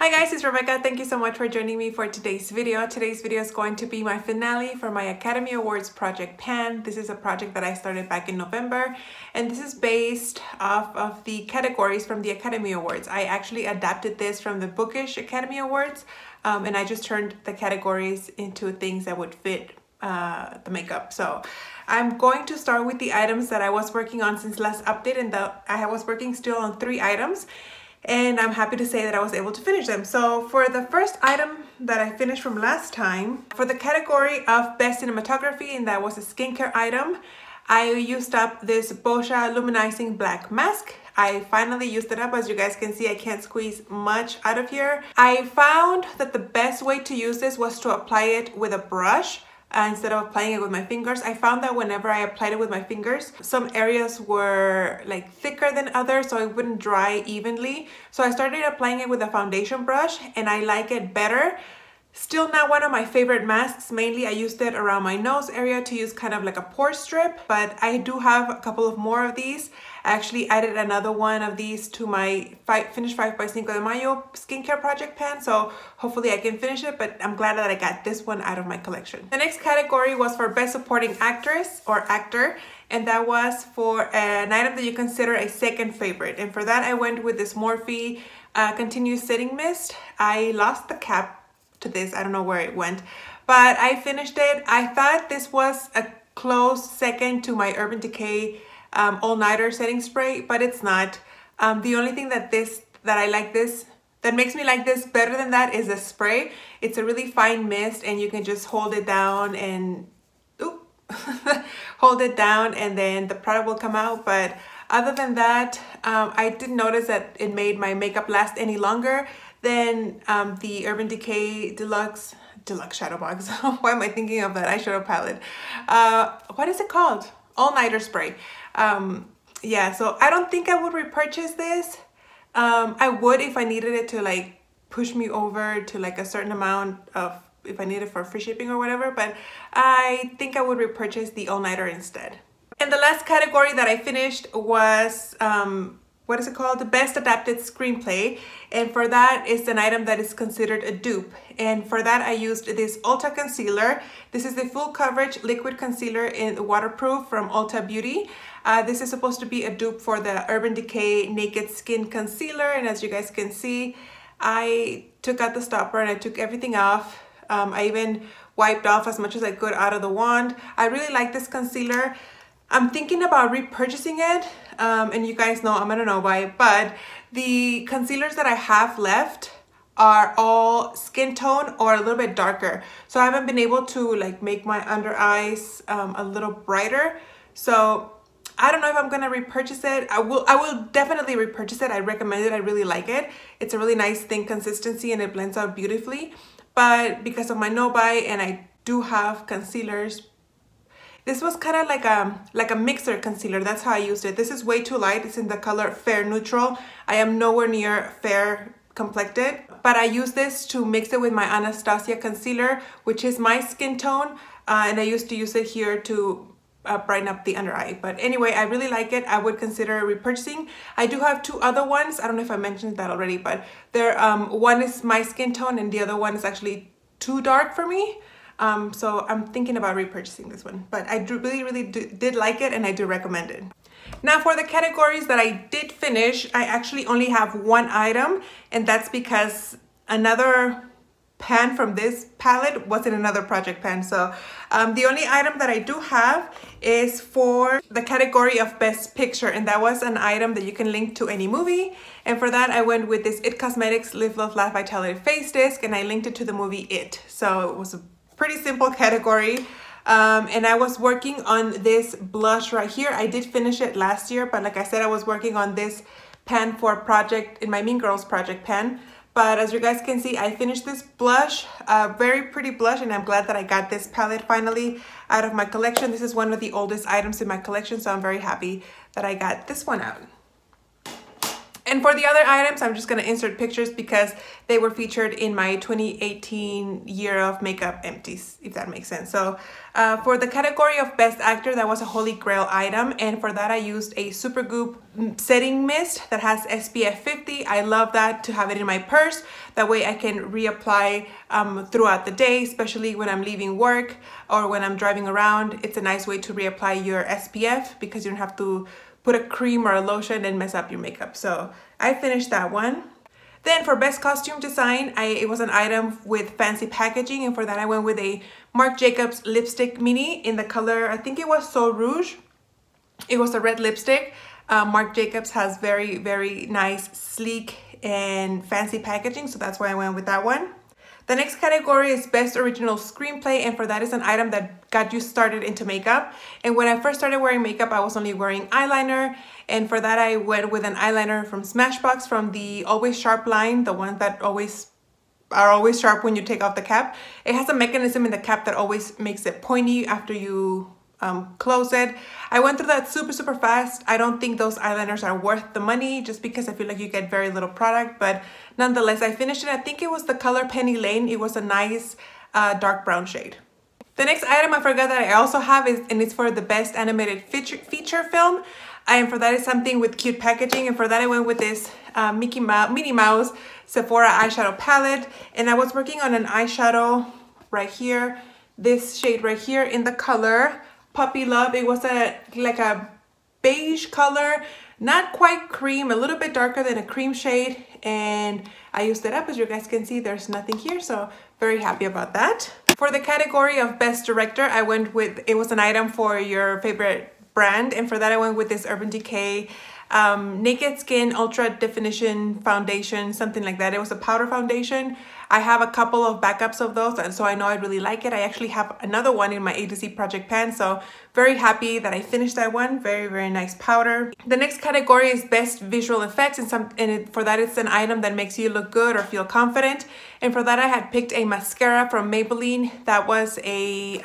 Hi guys, it's Rebecca. Thank you so much for joining me for today's video. Today's video is going to be my finale for my Academy Awards project Pan. This is a project that I started back in November, and this is based off of the categories from the Academy Awards. I actually adapted this from the Bookish Academy Awards, and I just turned the categories into things that would fit the makeup. So I'm going to start with the items that I was working on since last update, and I was working still on 3 items. And I'm happy to say that I was able to finish them. So for the first item that I finished from last time, for the category of Best Cinematography, and that was a skincare item, I used up this Boscia Luminizing Black Mask. I finally used it up. As you guys can see, I can't squeeze much out of here. I found that the best way to use this was to apply it with a brush instead of applying it with my fingers. I found that whenever I applied it with my fingers, some areas were like thicker than others, so it wouldn't dry evenly. So I started applying it with a foundation brush, and I like it better. Still not one of my favorite masks. Mainly I used it around my nose area to use kind of like a pore strip, but I do have a couple of more of these. I actually added another one of these to my Finish 5 by Cinco de Mayo skincare project pan, so hopefully I can finish it, but I'm glad that I got this one out of my collection. The next category was for Best Supporting Actress or Actor, and that was for an item that you consider a second favorite. And for that I went with this Morphe Continuous Setting Mist. I lost the cap to this, I don't know where it went, but I finished it. I thought this was a close second to my Urban Decay all-nighter setting spray, but it's not. The only thing that makes me like this better than that is the spray. It's a really fine mist, and you can just hold it down and hold it down, and then the product will come out. But other than that, I didn't notice that it made my makeup last any longer than the Urban Decay Deluxe Shadow Box. Why am I thinking of that eyeshadow palette? What is it called? All-nighter spray. Yeah, so I don't think I would repurchase this. I would if I needed it to like push me over to like a certain amount of, if I need it for free shipping or whatever, but I think I would repurchase the all-nighter instead. And the last category that I finished was what is it called? The Best Adapted Screenplay. And for that is an item that is considered a dupe. And for that I used this Ulta concealer. This is the full coverage liquid concealer in waterproof from Ulta Beauty. This is supposed to be a dupe for the Urban Decay Naked Skin Concealer. And as you guys can see, I took out the stopper and I took everything off. I even wiped off as much as I could out of the wand. I really like this concealer. I'm thinking about repurchasing it, and you guys know I'm gonna know why, but the concealers that I have left are all skin tone or a little bit darker. So I haven't been able to like make my under eyes a little brighter. So I don't know if I'm gonna repurchase it. I will definitely repurchase it. I recommend it. I really like it. It's a really nice thin consistency and it blends out beautifully. But because of my no buy and I do have concealers, this was kind of like a mixer concealer. That's how I used it. This is way too light. It's in the color Fair Neutral. I am nowhere near fair complected, but I use this to mix it with my Anastasia concealer, which is my skin tone, and I used to use it here to brighten up the under eye. But anyway, I really like it. I would consider repurchasing. I do have 2 other ones. I don't know if I mentioned that already, but they're one is my skin tone and the other one is actually too dark for me. So I'm thinking about repurchasing this one, but I really did like it, and I do recommend it. Now for the categories that I did finish, I actually only have 1 item, and that's because another pan from this palette was in another project pan. So the only item that I do have is for the category of Best Picture, and that was an item that you can link to any movie. And for that I went with this IT Cosmetics Live Love Laugh Vitality Face Disc, and I linked it to the movie It. So it was a pretty simple category. And I was working on this blush right here. I did finish it last year, but like I said, I was working on this pan for a project in my Mean Girls project pan. But as you guys can see, I finished this blush, very pretty blush, and I'm glad that I got this palette finally out of my collection. This is one of the oldest items in my collection, so I'm very happy that I got this one out. And for the other items, I'm just going to insert pictures because they were featured in my 2018 year of makeup empties, if that makes sense. So for the category of best actor, that was a holy grail item. And for that, I used a Supergoop setting mist that has SPF 50. I love that, to have it in my purse. That way I can reapply throughout the day, especially when I'm leaving work or when I'm driving around. It's a nice way to reapply your SPF because you don't have to put a cream or a lotion and mess up your makeup. So I finished that one. Then for best costume design, it was an item with fancy packaging, and for that I went with a Marc Jacobs lipstick mini in the color, I think it was So Rouge. It was a red lipstick. Marc Jacobs has very, very nice, sleek and fancy packaging, so that's why I went with that one. The next category is Best Original Screenplay, and for that is an item that got you started into makeup. And when I first started wearing makeup, I was only wearing eyeliner, and for that I went with an eyeliner from Smashbox from the Always Sharp line, the ones that are always sharp when you take off the cap. It has a mechanism in the cap that always makes it pointy after you close it. I went through that super fast. I don't think those eyeliners are worth the money just because I feel like you get very little product, but nonetheless I finished it. I think it was the color Penny Lane. It was a nice dark brown shade. The next item I forgot that I also have is, and it's for the best animated feature film, and for that is something with cute packaging, and for that I went with this Minnie Mouse Sephora eyeshadow palette, and I was working on an eyeshadow right here, this shade right here in the color Puppy Love. It was like a beige color, not quite cream, a little bit darker than a cream shade, and I used it up. As you guys can see, there's nothing here, so very happy about that. For the category of Best Director, I went with, it was an item for your favorite brand, and for that I went with this Urban Decay Naked Skin Ultra Definition Foundation, something like that. It was a powder foundation. I have a couple of backups of those, and so I know I really like it. I actually have another one in my A to Z project pan, so very happy that I finished that one. Very, very nice powder. The next category is Best Visual Effects, and for that it's an item that makes you look good or feel confident. And for that I had picked a mascara from Maybelline. That was a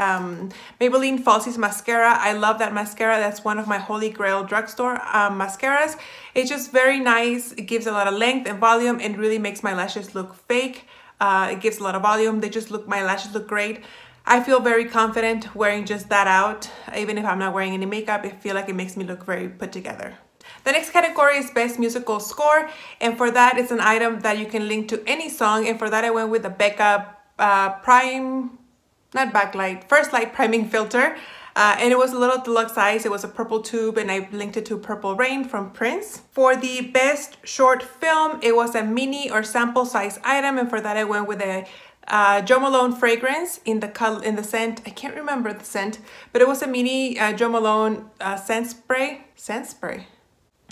Maybelline Falsies mascara. I love that mascara. That's one of my holy grail drugstore mascaras. It's just very nice. It gives a lot of length and volume and really makes my lashes look fake. It gives a lot of volume. My lashes look great. I feel very confident wearing just that out. Even if I'm not wearing any makeup, I feel like it makes me look very put together. The next category is Best Musical Score, and for that it's an item that you can link to any song, and for that I went with the Becca First Light Priming Filter. And it was a little deluxe size. It was a purple tube, and I linked it to Purple Rain from Prince. For the best short film, it was a mini or sample size item, and for that I went with a Jo Malone fragrance in the scent. I can't remember the scent, but it was a mini Jo Malone scent spray.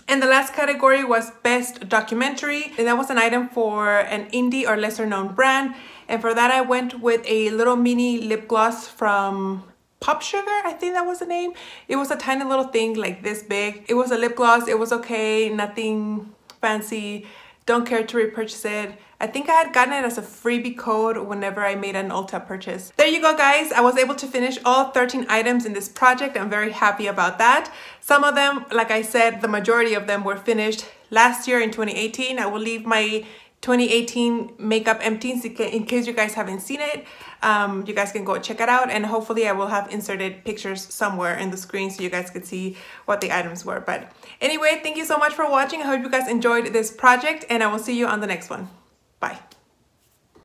And the last category was Best Documentary, and that was an item for an indie or lesser known brand. And for that I went with a little mini lip gloss from Pop Sugar, I think that was the name. It was a tiny little thing like this big. It was a lip gloss. It was okay, nothing fancy. Don't care to repurchase it. I think I had gotten it as a freebie code whenever I made an Ulta purchase. There you go, guys. I was able to finish all 13 items in this project. I'm very happy about that. Some of them, like I said, the majority of them were finished last year in 2018. I will leave my 2018 makeup empty in case you guys haven't seen it. You guys can go check it out, and hopefully I will have inserted pictures somewhere in the screen so you guys could see what the items were. But anyway, thank you so much for watching. I hope you guys enjoyed this project, and I will see you on the next one. Bye.